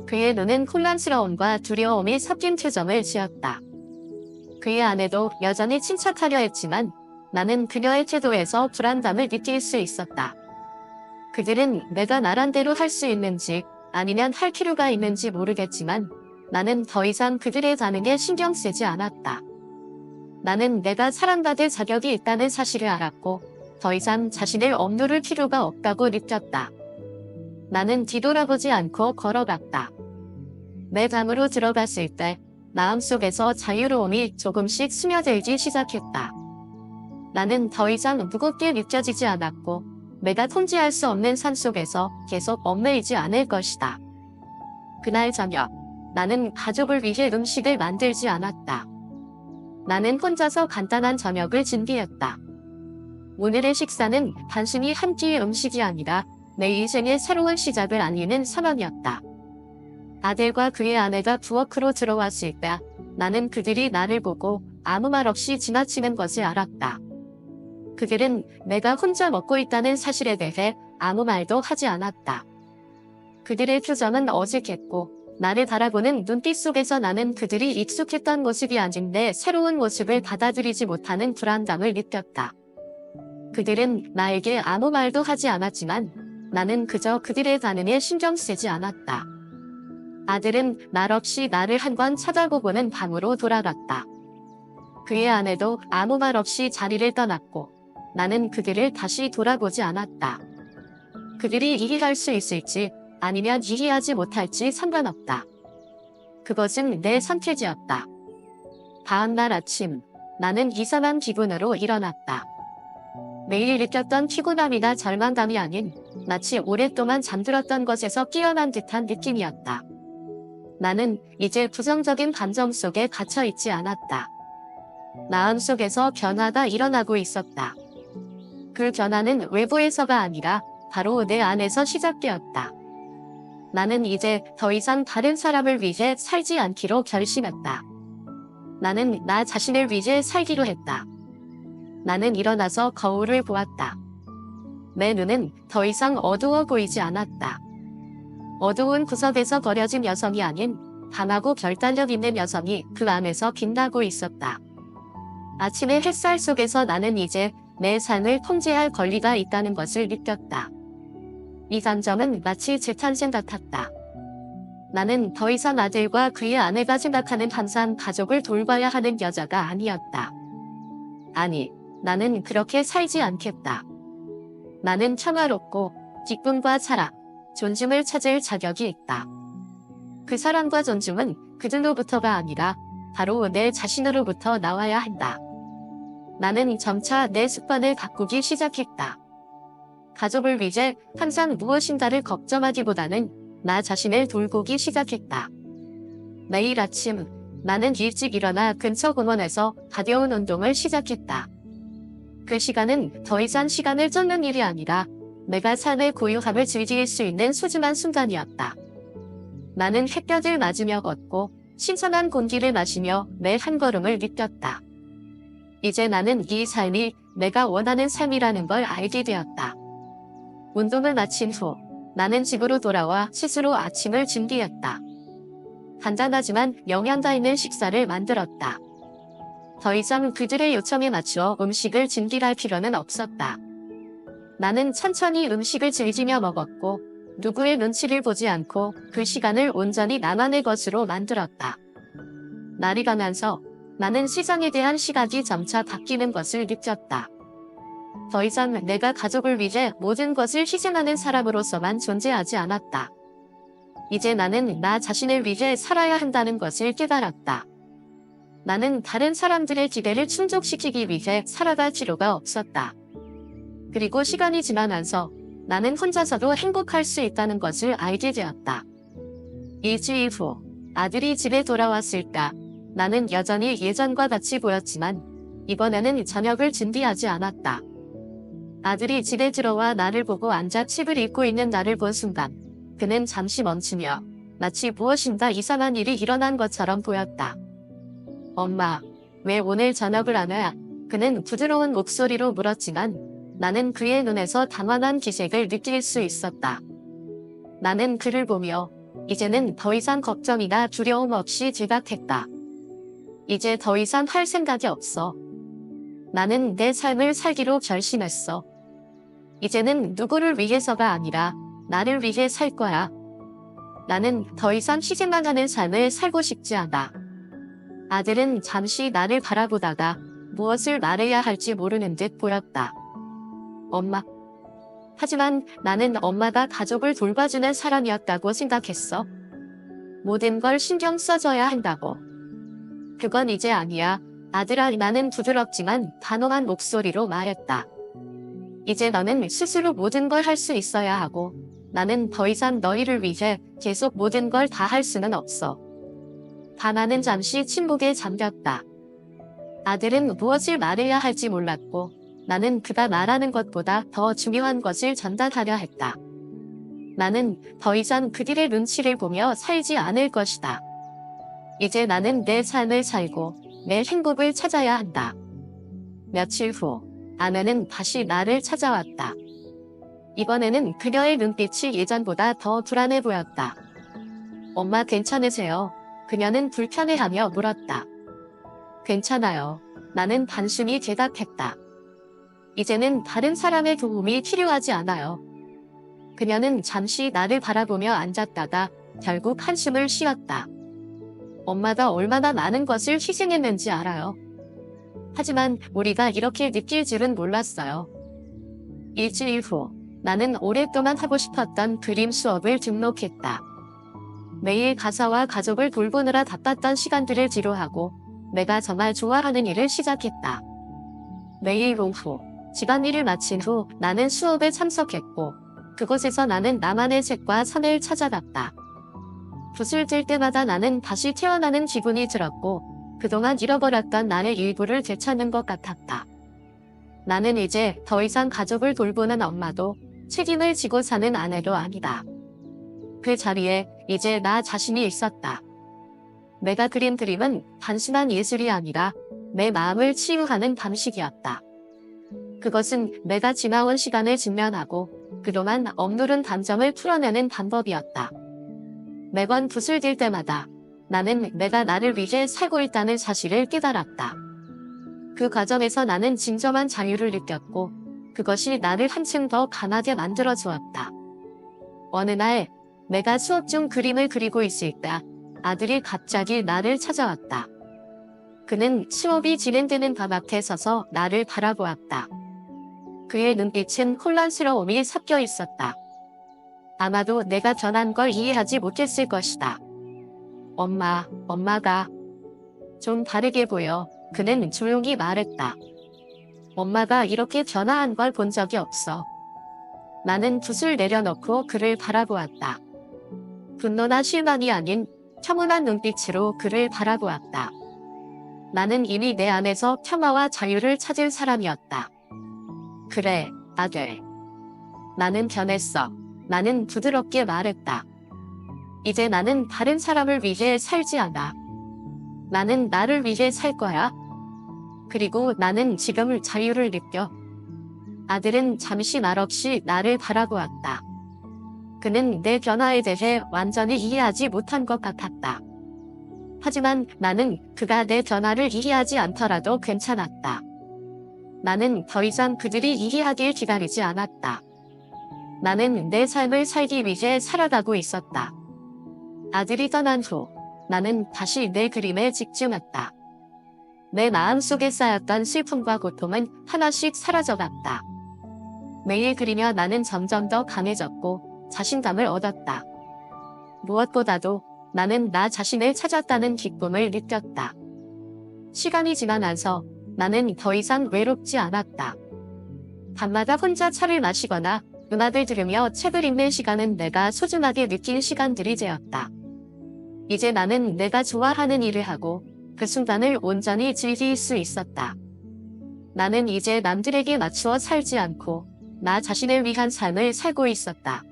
그의 눈은 혼란스러움과 두려움이 섞인 표정을 지었다. 그의 아내도 여전히 침착하려 했지만 나는 그녀의 태도에서 불안감을 느낄 수 있었다. 그들은 내가 말한 대로 할 수 있는지 아니면 할 필요가 있는지 모르겠지만 나는 더 이상 그들의 반응에 신경 쓰지 않았다. 나는 내가 사랑받을 자격이 있다는 사실을 알았고 더 이상 자신을 억누를 필요가 없다고 느꼈다. 나는 뒤돌아보지 않고 걸어갔다. 내 방으로 들어갔을 때 마음속에서 자유로움이 조금씩 스며들기 시작했다. 나는 더 이상 무겁게 느껴지지 않았고 내가 통제할 수 없는 산속에서 계속 얽매이지 않을 것이다. 그날 저녁, 나는 가족을 위해 음식을 만들지 않았다. 나는 혼자서 간단한 저녁을 준비했다. 오늘의 식사는 단순히 한 끼의 음식이 아니라 내 인생의 새로운 시작을 알리는 선언이었다. 아들과 그의 아내가 부엌으로 들어왔을 때 나는 그들이 나를 보고 아무 말 없이 지나치는 것을 알았다. 그들은 내가 혼자 먹고 있다는 사실에 대해 아무 말도 하지 않았다. 그들의 표정은 어색했고 나를 바라보는 눈빛 속에서 나는 그들이 익숙했던 모습이 아닌 내 새로운 모습을 받아들이지 못하는 불안감을 느꼈다. 그들은 나에게 아무 말도 하지 않았지만 나는 그저 그들의 반응에 신경 쓰지 않았다. 아들은 말없이 나를 한 번 쳐다보고는 방으로 돌아갔다. 그의 아내도 아무 말 없이 자리를 떠났고 나는 그들을 다시 돌아보지 않았다. 그들이 이해할 수 있을지 아니면 이해하지 못할지 상관없다. 그것은 내 선택이었다. 다음날 아침, 나는 이상한 기분으로 일어났다. 매일 느꼈던 피곤함이나 절망감이 아닌 마치 오랫동안 잠들었던 것에서 깨어난 듯한 느낌이었다. 나는 이제 부정적인 감정 속에 갇혀 있지 않았다. 마음속에서 변화가 일어나고 있었다. 그 변화는 외부에서가 아니라 바로 내 안에서 시작되었다. 나는 이제 더 이상 다른 사람을 위해 살지 않기로 결심했다. 나는 나 자신을 위해 살기로 했다. 나는 일어나서 거울을 보았다. 내 눈은 더 이상 어두워 보이지 않았다. 어두운 구석에서 버려진 여성이 아닌 강하고 결단력 있는 여성이 그 안에서 빛나고 있었다. 아침의 햇살 속에서 나는 이제 내 삶을 통제할 권리가 있다는 것을 느꼈다. 이 감정은 마치 재탄생 같았다. 나는 더 이상 아들과 그의 아내가 생각하는 항상 가족을 돌봐야 하는 여자가 아니었다. 아니, 나는 그렇게 살지 않겠다. 나는 평화롭고 기쁨과 사랑, 존중을 찾을 자격이 있다. 그 사랑과 존중은 그들로부터가 아니라 바로 내 자신으로부터 나와야 한다. 나는 점차 내 습관을 바꾸기 시작했다. 가족을 위해 항상 무엇인가를 걱정하기보다는 나 자신을 돌보기 시작했다. 매일 아침 나는 일찍 일어나 근처 공원에서 가벼운 운동을 시작했다. 그 시간은 더 이상 시간을 쫓는 일이 아니라 내가 삶의 고요함을 즐길 수 있는 소중한 순간이었다. 나는 햇볕을 맞으며 걷고 신선한 공기를 마시며 매 한 걸음을 느꼈다. 이제 나는 이 삶이 내가 원하는 삶이라는 걸 알게 되었다. 운동을 마친 후 나는 집으로 돌아와 스스로 아침을 준비했다. 간단하지만 영양가 있는 식사를 만들었다. 더 이상 그들의 요청에 맞추어 음식을 준비할 필요는 없었다. 나는 천천히 음식을 즐기며 먹었고 누구의 눈치를 보지 않고 그 시간을 온전히 나만의 것으로 만들었다. 날이 가면서 나는 세상에 대한 시각이 점차 바뀌는 것을 느꼈다. 더 이상 내가 가족을 위해 모든 것을 희생하는 사람으로서만 존재하지 않았다. 이제 나는 나 자신을 위해 살아야 한다는 것을 깨달았다. 나는 다른 사람들의 기대를 충족시키기 위해 살아갈 필요가 없었다. 그리고 시간이 지나면서 나는 혼자서도 행복할 수 있다는 것을 알게 되었다. 일주일 후 아들이 집에 돌아왔을까? 나는 여전히 예전과 같이 보였지만 이번에는 저녁을 준비하지 않았다. 아들이 집에 들어와 나를 보고 앉아 책을 읽고 있는 나를 본 순간 그는 잠시 멈추며 마치 무엇인가 이상한 일이 일어난 것처럼 보였다. 엄마, 왜 오늘 저녁을 안 해? 그는 부드러운 목소리로 물었지만 나는 그의 눈에서 단환한 기색을 느낄 수 있었다. 나는 그를 보며 이제는 더 이상 걱정이나 두려움 없이 지각했다. 이제 더 이상 할 생각이 없어. 나는 내 삶을 살기로 결심했어. 이제는 누구를 위해서가 아니라 나를 위해 살 거야. 나는 더 이상 희생만 하는 삶을 살고 싶지 않아. 아들은 잠시 나를 바라보다가 무엇을 말해야 할지 모르는 듯 보였다. 엄마. 하지만 나는 엄마가 가족을 돌봐주는 사람이었다고 생각했어. 모든 걸 신경 써줘야 한다고. 그건 이제 아니야. 아들아, 나는 부드럽지만 단호한 목소리로 말했다. 이제 너는 스스로 모든 걸 할 수 있어야 하고 나는 더 이상 너희를 위해 계속 모든 걸 다 할 수는 없어. 나는 잠시 침묵에 잠겼다. 아들은 무엇을 말해야 할지 몰랐고 나는 그가 말하는 것보다 더 중요한 것을 전달하려 했다. 나는 더 이상 그들의 눈치를 보며 살지 않을 것이다. 이제 나는 내 삶을 살고 내 행복을 찾아야 한다. 며칠 후 아내는 다시 나를 찾아왔다. 이번에는 그녀의 눈빛이 예전보다 더 불안해 보였다. 엄마 괜찮으세요? 그녀는 불편해하며 물었다. 괜찮아요. 나는 단순히 대답했다. 이제는 다른 사람의 도움이 필요하지 않아요. 그녀는 잠시 나를 바라보며 앉았다가 결국 한숨을 쉬었다. 엄마가 얼마나 많은 것을 희생했는지 알아요. 하지만 우리가 이렇게 느낄 줄은 몰랐어요. 일주일 후 나는 오랫동안 하고 싶었던 그림 수업을 등록했다. 매일 가사와 가족을 돌보느라 바빴던 시간들을 뒤로하고 내가 정말 좋아하는 일을 시작했다. 매일 오후 집안일을 마친 후 나는 수업에 참석했고 그곳에서 나는 나만의 책과 산을 찾아갔다. 붓을 들 때마다 나는 다시 태어나는 기분이 들었고 그동안 잃어버렸던 나의 일부를 되찾는 것 같았다. 나는 이제 더 이상 가족을 돌보는 엄마도 책임을 지고 사는 아내도 아니다. 그 자리에 이제 나 자신이 있었다. 내가 그린 그림은 단순한 예술이 아니라 내 마음을 치유하는 방식이었다. 그것은 내가 지나온 시간을 직면하고 그동안 억누른 감정을 풀어내는 방법이었다. 매번 붓을 들 때마다 나는 내가 나를 위해 살고 있다는 사실을 깨달았다. 그 과정에서 나는 진정한 자유를 느꼈고 그것이 나를 한층 더 강하게 만들어 주었다. 어느 날 내가 수업 중 그림을 그리고 있을 때 아들이 갑자기 나를 찾아왔다. 그는 수업이 진행되는 방 앞에 서서 나를 바라보았다. 그의 눈빛은 혼란스러움이 섞여 있었다. 아마도 내가 변한 걸 이해하지 못했을 것이다. 엄마가 좀 다르게 보여. 그는 조용히 말했다. 엄마가 이렇게 변화한 걸 본 적이 없어. 나는 붓을 내려놓고 그를 바라보았다. 분노나 실망이 아닌 평온한 눈빛으로 그를 바라보았다. 나는 이미 내 안에서 평화와 자유를 찾은 사람이었다. 그래, 아들. 나는 변했어. 나는 부드럽게 말했다. 이제 나는 다른 사람을 위해 살지 않아. 나는 나를 위해 살 거야. 그리고 나는 지금 자유를 느껴. 아들은 잠시 말없이 나를 바라보았다. 그는 내 변화에 대해 완전히 이해하지 못한 것 같았다. 하지만 나는 그가 내 변화를 이해하지 않더라도 괜찮았다. 나는 더 이상 그들이 이해하길 기다리지 않았다. 나는 내 삶을 살기 위해 살아가고 있었다. 아들이 떠난 후 나는 다시 내 그림에 집중했다. 내 마음속에 쌓였던 슬픔과 고통은 하나씩 사라져갔다. 매일 그리며 나는 점점 더 강해졌고 자신감을 얻었다. 무엇보다도 나는 나 자신을 찾았다는 기쁨을 느꼈다. 시간이 지나면서 나는 더 이상 외롭지 않았다. 밤마다 혼자 차를 마시거나 음악을 들으며 책을 읽는 시간은 내가 소중하게 느낀 시간들이 되었다. 이제 나는 내가 좋아하는 일을 하고 그 순간을 온전히 즐길 수 있었다. 나는 이제 남들에게 맞추어 살지 않고 나 자신을 위한 삶을 살고 있었다.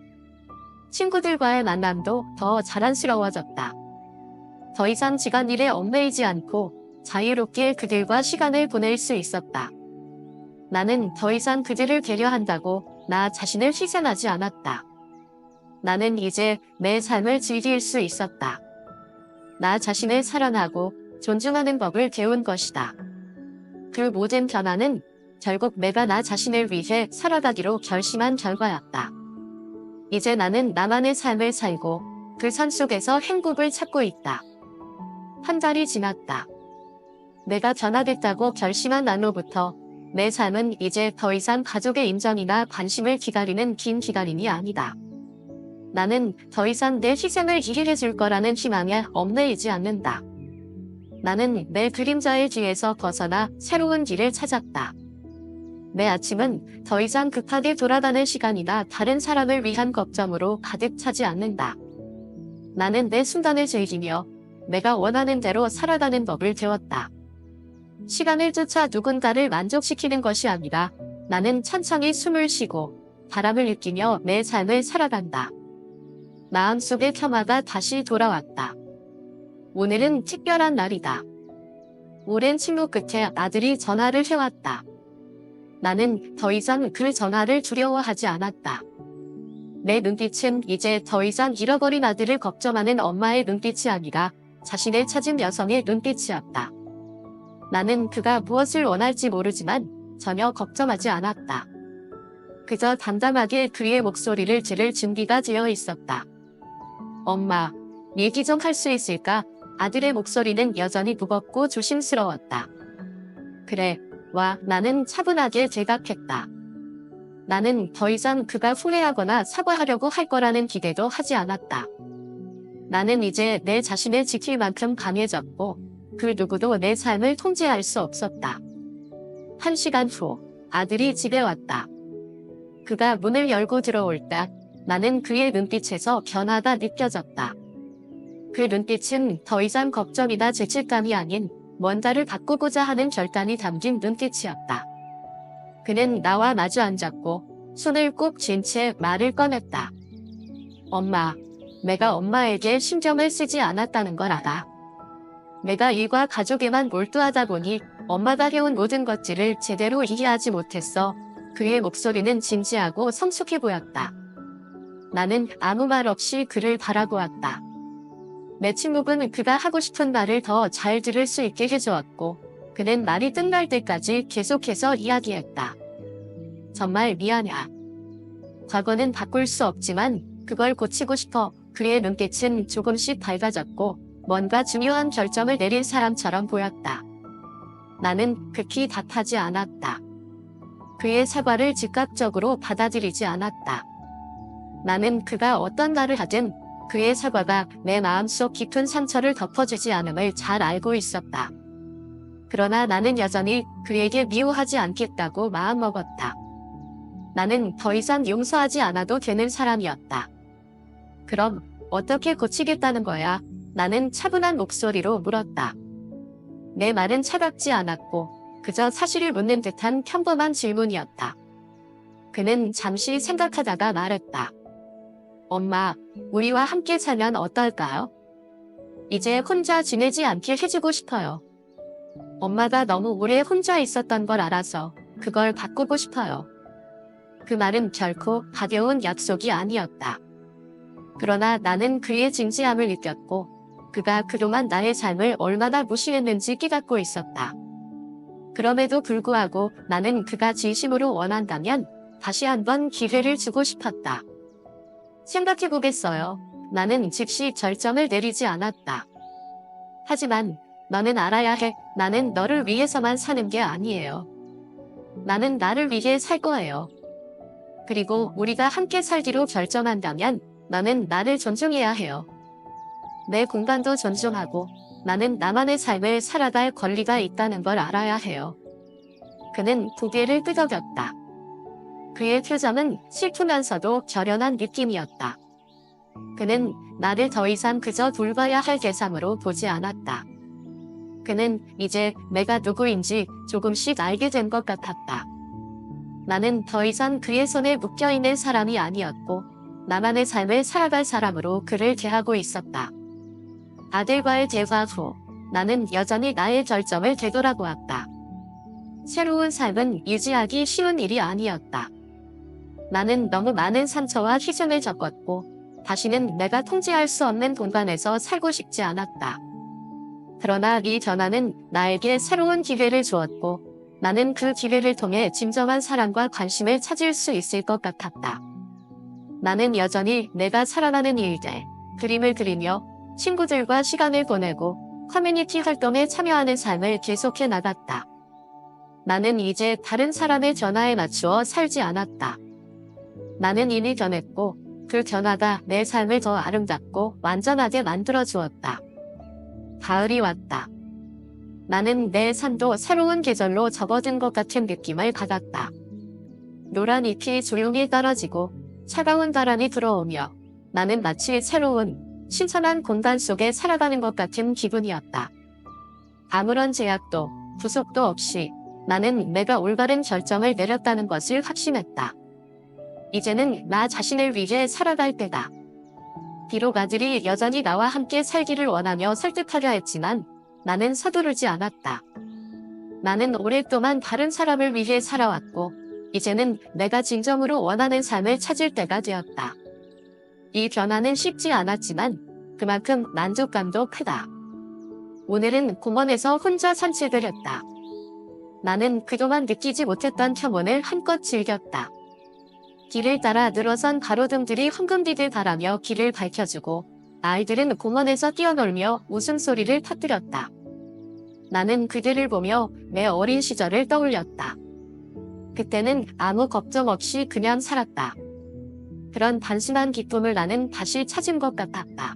친구들과의 만남도 더 자랑스러워졌다. 더 이상 집안일에 얽매이지 않고 자유롭게 그들과 시간을 보낼 수 있었다. 나는 더 이상 그들을 배려한다고 나 자신을 희생하지 않았다. 나는 이제 내 삶을 즐길 수 있었다. 나 자신을 사랑하고 존중하는 법을 배운 것이다. 그 모든 변화는 결국 내가 나 자신을 위해 살아가기로 결심한 결과였다. 이제 나는 나만의 삶을 살고 그 산 속에서 행복을 찾고 있다. 한 달이 지났다. 내가 변화됐다고 결심한 날로부터 내 삶은 이제 더 이상 가족의 인정이나 관심을 기다리는 긴 기다림이 아니다. 나는 더 이상 내 희생을 이해해 줄 거라는 희망에 얽매이지 않는다. 나는 내 그림자의 뒤에서 벗어나 새로운 길을 찾았다. 내 아침은 더 이상 급하게 돌아가는 시간이나 다른 사람을 위한 걱정으로 가득 차지 않는다. 나는 내 순간을 즐기며 내가 원하는 대로 살아가는 법을 배웠다. 시간을 쫓아 누군가를 만족시키는 것이 아니라 나는 천천히 숨을 쉬고 바람을 느끼며 내 삶을 살아간다. 마음속의 평화가 다시 돌아왔다. 오늘은 특별한 날이다. 오랜 침묵 끝에 아들이 전화를 해왔다. 나는 더 이상 그 전화를 두려워하지 않았다. 내 눈빛은 이제 더 이상 잃어버린 아들을 걱정하는 엄마의 눈빛이 아니라 자신을 찾은 여성의 눈빛이었다. 나는 그가 무엇을 원할지 모르지만 전혀 걱정하지 않았다. 그저 담담하게 그의 목소리를 들을 준비가 되어 있었다. 엄마, 얘기 좀 할 수 있을까? 아들의 목소리는 여전히 무겁고 조심스러웠다. 그래, 와, 나는 차분하게 대답했다. 나는 더 이상 그가 후회하거나 사과하려고 할 거라는 기대도 하지 않았다. 나는 이제 내 자신을 지킬 만큼 강해졌고 그 누구도 내 삶을 통제할 수 없었다. 1시간 후 아들이 집에 왔다. 그가 문을 열고 들어올 때 나는 그의 눈빛에서 변화가 느껴졌다. 그 눈빛은 더 이상 걱정이나 죄책감이 아닌 뭔가를 바꾸고자 하는 결단이 담긴 눈빛이었다. 그는 나와 마주 앉았고 손을 꼭 쥔 채 말을 꺼냈다. 엄마, 내가 엄마에게 신경을 쓰지 않았다는 걸 알아. 내가 일과 가족에만 몰두하다 보니 엄마가 해온 모든 것들을 제대로 이해하지 못했어. 그의 목소리는 진지하고 성숙해 보였다. 나는 아무 말 없이 그를 바라보았다. 내 친구는 그가 하고 싶은 말을 더 잘 들을 수 있게 해주었고 그는 말이 끝날 때까지 계속해서 이야기했다. 정말 미안해. 과거는 바꿀 수 없지만 그걸 고치고 싶어. 그의 눈빛은 조금씩 밝아졌고 뭔가 중요한 결정을 내린 사람처럼 보였다. 나는 극히 답하지 않았다. 그의 사과를 즉각적으로 받아들이지 않았다. 나는 그가 어떤 말을 하든 그의 사과가 내 마음속 깊은 상처를 덮어주지 않음을 잘 알고 있었다. 그러나 나는 여전히 그에게 미워하지 않겠다고 마음먹었다. 나는 더 이상 용서하지 않아도 되는 사람이었다. 그럼 어떻게 고치겠다는 거야? 나는 차분한 목소리로 물었다. 내 말은 차갑지 않았고 그저 사실을 묻는 듯한 평범한 질문이었다. 그는 잠시 생각하다가 말했다. 엄마, 우리와 함께 살면 어떨까요? 이제 혼자 지내지 않게 해주고 싶어요. 엄마가 너무 오래 혼자 있었던 걸 알아서 그걸 바꾸고 싶어요. 그 말은 결코 가벼운 약속이 아니었다. 그러나 나는 그의 진지함을 느꼈고 그가 그동안 나의 삶을 얼마나 무시했는지 깨닫고 있었다. 그럼에도 불구하고 나는 그가 진심으로 원한다면 다시 한번 기회를 주고 싶었다. 생각해보겠어요. 나는 즉시 결정을 내리지 않았다. 하지만 너는 알아야 해. 나는 너를 위해서만 사는 게 아니에요. 나는 나를 위해 살 거예요. 그리고 우리가 함께 살기로 결정한다면 너는 나를 존중해야 해요. 내 공간도 존중하고 나는 나만의 삶을 살아갈 권리가 있다는 걸 알아야 해요. 그는 고개를 끄덕였다. 그의 표정은 슬프면서도 결연한 느낌이었다. 그는 나를 더 이상 그저 돌봐야 할 대상으로 보지 않았다. 그는 이제 내가 누구인지 조금씩 알게 된 것 같았다. 나는 더 이상 그의 손에 묶여있는 사람이 아니었고 나만의 삶을 살아갈 사람으로 그를 대하고 있었다. 아들과의 대화 후 나는 여전히 나의 결정을 되돌아보았다. 새로운 삶은 유지하기 쉬운 일이 아니었다. 나는 너무 많은 상처와 희생을 겪었고 다시는 내가 통제할 수 없는 공간에서 살고 싶지 않았다. 그러나 이 변화는 나에게 새로운 기회를 주었고 나는 그 기회를 통해 진정한 사랑과 관심을 찾을 수 있을 것 같았다. 나는 여전히 내가 사랑하는 일들, 그림을 그리며 친구들과 시간을 보내고 커뮤니티 활동에 참여하는 삶을 계속해 나갔다. 나는 이제 다른 사람의 변화에 맞추어 살지 않았다. 나는 이미 변했고 그 변화가 내 삶을 더 아름답고 완전하게 만들어 주었다. 가을이 왔다. 나는 내 삶도 새로운 계절로 접어든 것 같은 느낌을 받았다. 노란 잎이 조용히 떨어지고 차가운 바람이 불어오며 나는 마치 새로운 신선한 공간 속에 살아가는 것 같은 기분이었다. 아무런 제약도 구속도 없이 나는 내가 올바른 결정을 내렸다는 것을 확신했다. 이제는 나 자신을 위해 살아갈 때다. 비록 아들이 여전히 나와 함께 살기를 원하며 설득하려 했지만 나는 서두르지 않았다. 나는 오랫동안 다른 사람을 위해 살아왔고 이제는 내가 진정으로 원하는 삶을 찾을 때가 되었다. 이 변화는 쉽지 않았지만 그만큼 만족감도 크다. 오늘은 공원에서 혼자 산책을 했다. 나는 그동안 느끼지 못했던 평온을 한껏 즐겼다. 길을 따라 늘어선 가로등들이 황금빛을 발하며 길을 밝혀주고 아이들은 공원에서 뛰어놀며 웃음소리를 터뜨렸다. 나는 그들을 보며 내 어린 시절을 떠올렸다. 그때는 아무 걱정 없이 그냥 살았다. 그런 단순한 기쁨을 나는 다시 찾은 것 같았다.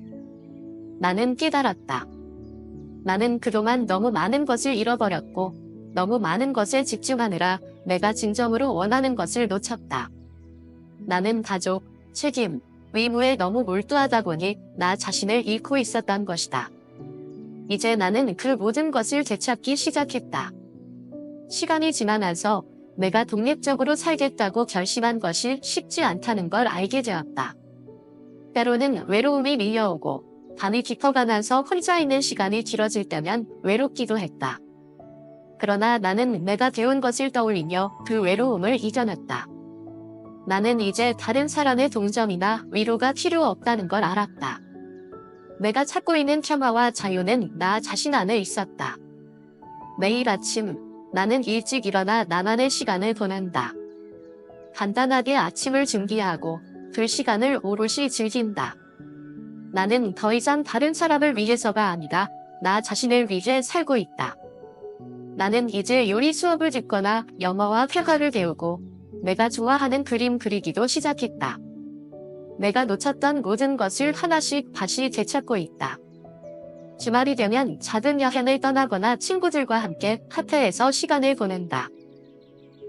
나는 깨달았다. 나는 그동안 너무 많은 것을 잃어버렸고 너무 많은 것에 집중하느라 내가 진정으로 원하는 것을 놓쳤다. 나는 가족, 책임, 의무에 너무 몰두하다 보니 나 자신을 잃고 있었던 것이다. 이제 나는 그 모든 것을 되찾기 시작했다. 시간이 지나면서 내가 독립적으로 살겠다고 결심한 것이 쉽지 않다는 걸 알게 되었다. 때로는 외로움이 밀려오고 밤이 깊어가면서 혼자 있는 시간이 길어질 때면 외롭기도 했다. 그러나 나는 내가 배운 것을 떠올리며 그 외로움을 이겨냈다. 나는 이제 다른 사람의 동정이나 위로가 필요 없다는 걸 알았다. 내가 찾고 있는 평화와 자유는 나 자신 안에 있었다. 매일 아침 나는 일찍 일어나 나만의 시간을 보낸다. 간단하게 아침을 준비하고 그 시간을 오롯이 즐긴다. 나는 더 이상 다른 사람을 위해서가 아니라 나 자신을 위해 살고 있다. 나는 이제 요리 수업을 듣거나 영어와 회화를 배우고 내가 좋아하는 그림 그리기도 시작했다. 내가 놓쳤던 모든 것을 하나씩 다시 되찾고 있다. 주말이 되면 작은 여행을 떠나거나 친구들과 함께 카페에서 시간을 보낸다.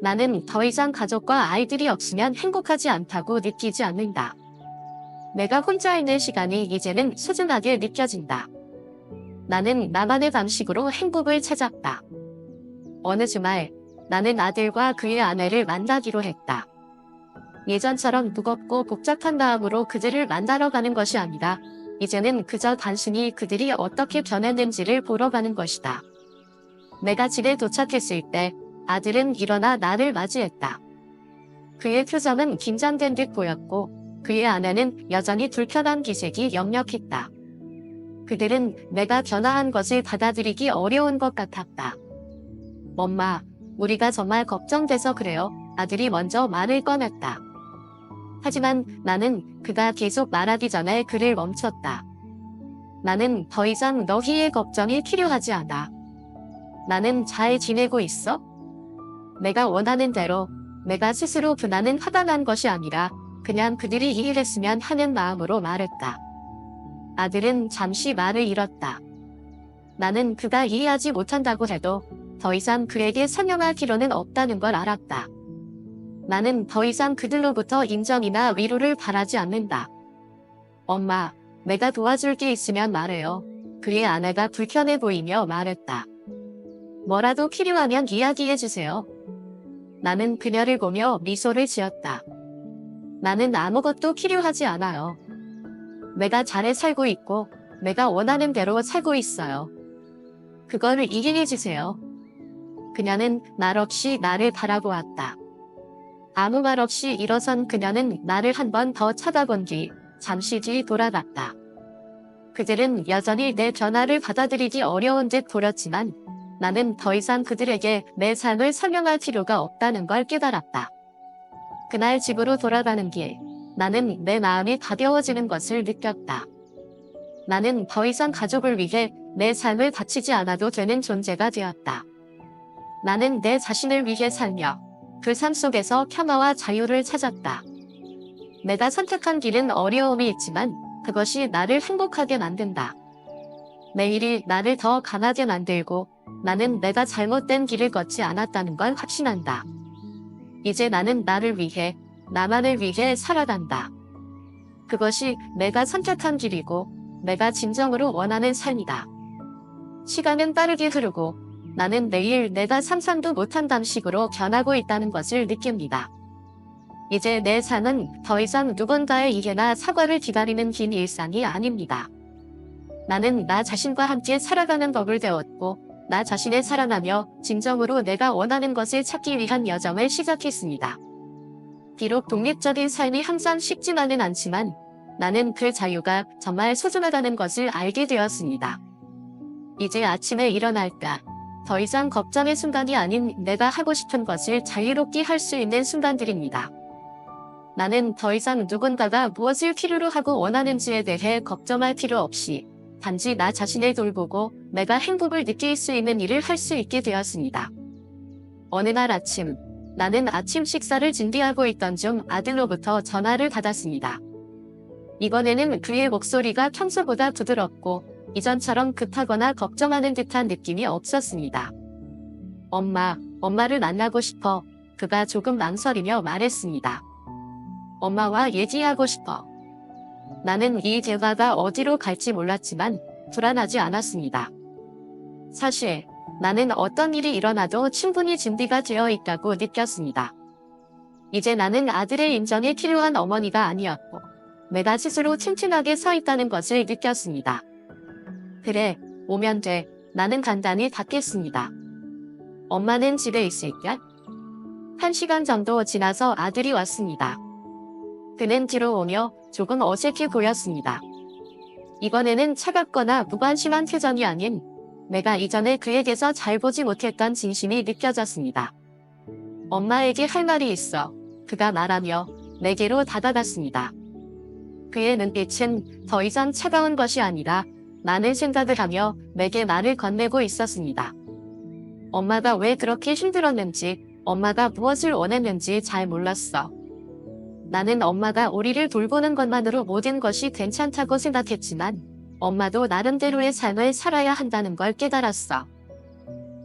나는 더 이상 가족과 아이들이 없으면 행복하지 않다고 느끼지 않는다. 내가 혼자 있는 시간이 이제는 소중하게 느껴진다. 나는 나만의 방식으로 행복을 찾았다. 어느 주말 나는 아들과 그의 아내를 만나기로 했다. 예전처럼 무겁고 복잡한 마음으로 그들을 만나러 가는 것이 아니라 이제는 그저 단순히 그들이 어떻게 변했는지를 보러 가는 것이다. 내가 집에 도착했을 때 아들은 일어나 나를 맞이했다. 그의 표정은 긴장된 듯 보였고 그의 아내는 여전히 불편한 기색이 역력했다. 그들은 내가 변화한 것을 받아들이기 어려운 것 같았다. 엄마, 우리가 정말 걱정돼서 그래요. 아들이 먼저 말을 꺼냈다. 하지만 나는 그가 계속 말하기 전에 그를 멈췄다. 나는 더 이상 너희의 걱정이 필요하지 않아. 나는 잘 지내고 있어? 내가 원하는 대로 내가 스스로 나는 화가 것이 아니라 그냥 그들이 이해했으면 하는 마음으로 말했다. 아들은 잠시 말을 잃었다. 나는 그가 이해하지 못한다고 해도 더 이상 그에게 설명할 필요는 없다는 걸 알았다. 나는 더 이상 그들로부터 인정이나 위로를 바라지 않는다. 엄마, 내가 도와줄 게 있으면 말해요. 그의 아내가 불편해 보이며 말했다. 뭐라도 필요하면 이야기해주세요. 나는 그녀를 보며 미소를 지었다. 나는 아무것도 필요하지 않아요. 내가 잘 살고 있고 내가 원하는 대로 살고 있어요. 그거를 이해해주세요. 그녀는 말 없이 나를 바라보았다. 아무 말 없이 일어선 그녀는 나를 한 번 더 쳐다본 뒤 잠시 뒤 돌아갔다. 그들은 여전히 내 변화를 받아들이기 어려운 듯 보였지만 나는 더 이상 그들에게 내 삶을 설명할 필요가 없다는 걸 깨달았다. 그날 집으로 돌아가는 길, 나는 내 마음이 가벼워지는 것을 느꼈다. 나는 더 이상 가족을 위해 내 삶을 바치지 않아도 되는 존재가 되었다. 나는 내 자신을 위해 살며 그 삶 속에서 평화와 자유를 찾았다. 내가 선택한 길은 어려움이 있지만 그것이 나를 행복하게 만든다. 매일이 나를 더 강하게 만들고 나는 내가 잘못된 길을 걷지 않았다는 걸 확신한다. 이제 나는 나를 위해, 나만을 위해 살아간다. 그것이 내가 선택한 길이고 내가 진정으로 원하는 삶이다. 시간은 빠르게 흐르고 나는 매일 내가 상상도 못한 방식으로 변하고 있다는 것을 느낍니다. 이제 내 삶은 더 이상 누군가의 이해나 사과를 기다리는 긴 일상이 아닙니다. 나는 나 자신과 함께 살아가는 법을 배웠고 나 자신을 사랑하며 진정으로 내가 원하는 것을 찾기 위한 여정을 시작했습니다. 비록 독립적인 삶이 항상 쉽지만은 않지만 나는 그 자유가 정말 소중하다는 것을 알게 되었습니다. 이제 아침에 일어날까? 더 이상 걱정의 순간이 아닌 내가 하고 싶은 것을 자유롭게 할 수 있는 순간들입니다. 나는 더 이상 누군가가 무엇을 필요로 하고 원하는지에 대해 걱정할 필요 없이 단지 나 자신을 돌보고 내가 행복을 느낄 수 있는 일을 할 수 있게 되었습니다. 어느 날 아침, 나는 아침 식사를 준비하고 있던 중 아들로부터 전화를 받았습니다. 이번에는 그의 목소리가 평소보다 부드럽고 이전처럼 급하거나 걱정하는 듯한 느낌이 없었습니다. 엄마를 만나고 싶어. 그가 조금 망설이며 말했습니다. 엄마와 얘기하고 싶어. 나는 이 대화가 어디로 갈지 몰랐지만 불안하지 않았습니다. 사실 나는 어떤 일이 일어나도 충분히 준비가 되어 있다고 느꼈습니다. 이제 나는 아들의 인정이 필요한 어머니가 아니었고 내가 스스로 튼튼하게 서 있다는 것을 느꼈습니다. 그래, 오면 돼. 나는 간단히 답했습니다. 엄마는 집에 있을까? 1시간 정도 지나서 아들이 왔습니다. 그는 뒤로 오며 조금 어색해 보였습니다. 이번에는 차갑거나 무관심한 표정이 아닌 내가 이전에 그에게서 잘 보지 못했던 진심이 느껴졌습니다. 엄마에게 할 말이 있어. 그가 말하며 내게로 다가갔습니다. 그의 눈빛은 더 이상 차가운 것이 아니라 많은 생각을 하며 내게 말을 건네고 있었습니다. 엄마가 왜 그렇게 힘들었는지, 엄마가 무엇을 원했는지 잘 몰랐어. 나는 엄마가 우리를 돌보는 것만으로 모든 것이 괜찮다고 생각했지만 엄마도 나름대로의 삶을 살아야 한다는 걸 깨달았어.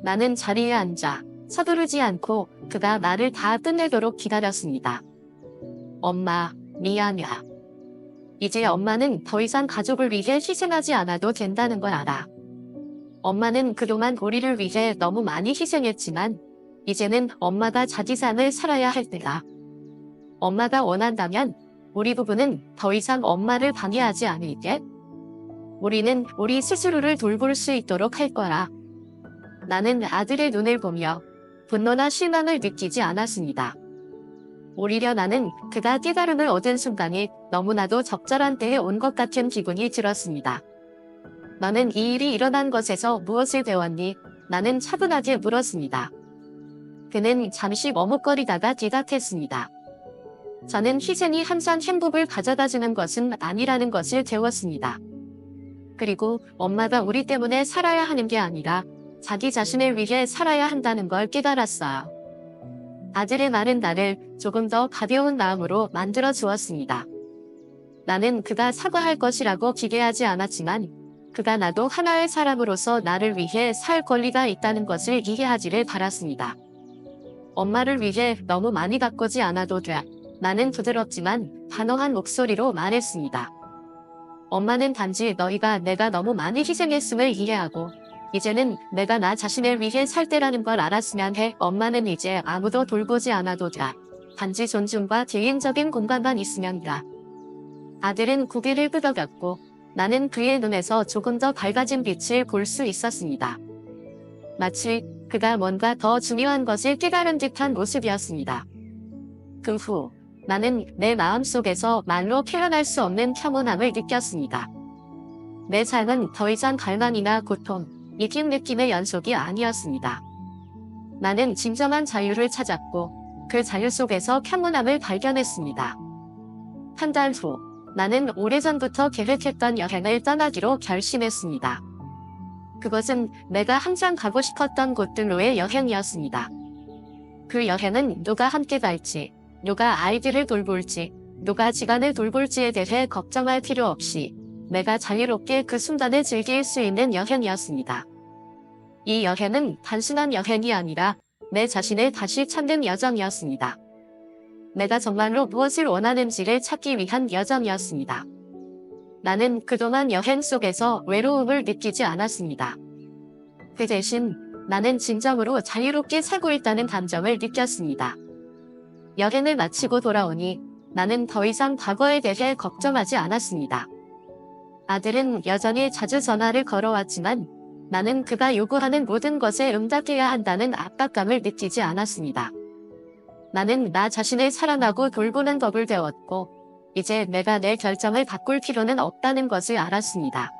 나는 자리에 앉아 서두르지 않고 그가 말을 다 끝내도록 기다렸습니다. 엄마, 미안해. 이제 엄마는 더 이상 가족을 위해 희생하지 않아도 된다는 걸 알아. 엄마는 그동안 우리를 위해 너무 많이 희생했지만 이제는 엄마가 자기 삶을 살아야 할 때다. 엄마가 원한다면 우리 부부는 더 이상 엄마를 방해하지 않을게. 우리는 우리 스스로를 돌볼 수 있도록 할 거라. 나는 아들의 눈을 보며 분노나 실망을 느끼지 않았습니다. 오히려 나는 그가 깨달음을 얻은 순간이 너무나도 적절한 때에 온 것 같은 기분이 들었습니다. 너는 이 일이 일어난 것에서 무엇을 배웠니? 나는 차분하게 물었습니다. 그는 잠시 머뭇거리다가 대답했습니다. 저는 희생이 항상 행복을 가져다주는 것은 아니라는 것을 배웠습니다. 그리고 엄마가 우리 때문에 살아야 하는 게 아니라 자기 자신을 위해 살아야 한다는 걸 깨달았어요. 아들의 말은 나를 조금 더 가벼운 마음으로 만들어 주었습니다. 나는 그가 사과할 것이라고 기대하지 않았지만 그가 나도 하나의 사람으로서 나를 위해 살 권리가 있다는 것을 이해하기를 바랐습니다. 엄마를 위해 너무 많이 바꾸지 않아도 돼. 나는 부드럽지만 단호한 목소리로 말했습니다. 엄마는 단지 너희가 내가 너무 많이 희생했음을 이해하고 이제는 내가 나 자신을 위해 살 때라는 걸 알았으면 해. 엄마는 이제 아무도 돌보지 않아도 돼. 단지 존중과 개인적인 공간만 있으면 돼. 아들은 고개를 끄덕였고 나는 그의 눈에서 조금 더 밝아진 빛을 볼 수 있었습니다. 마치 그가 뭔가 더 중요한 것을 깨달은 듯한 모습이었습니다. 그 후 나는 내 마음속에서 말로 표현할 수 없는 평온함을 느꼈습니다. 내 삶은 더 이상 갈망이나 고통, 이긴 느낌의 연속이 아니었습니다. 나는 진정한 자유를 찾았고 그 자유 속에서 평온함을 발견했습니다. 한 달 후 나는 오래전부터 계획했던 여행을 떠나기로 결심했습니다. 그것은 내가 항상 가고 싶었던 곳들로의 여행이었습니다. 그 여행은 누가 함께 갈지, 누가 아이들을 돌볼지, 누가 지간을 돌볼지에 대해 걱정할 필요 없이 내가 자유롭게 그 순간을 즐길 수 있는 여행이었습니다. 이 여행은 단순한 여행이 아니라 내 자신을 다시 찾는 여정이었습니다. 내가 정말로 무엇을 원하는지를 찾기 위한 여정이었습니다. 나는 그동안 여행 속에서 외로움을 느끼지 않았습니다. 그 대신 나는 진정으로 자유롭게 살고 있다는 감정을 느꼈습니다. 여행을 마치고 돌아오니 나는 더 이상 과거에 대해 걱정하지 않았습니다. 아들은 여전히 자주 전화를 걸어왔지만 나는 그가 요구하는 모든 것에 응답해야 한다는 압박감을 느끼지 않았습니다. 나는 나 자신을 사랑하고 돌보는 법을 배웠고 이제 내가 내 결정을 바꿀 필요는 없다는 것을 알았습니다.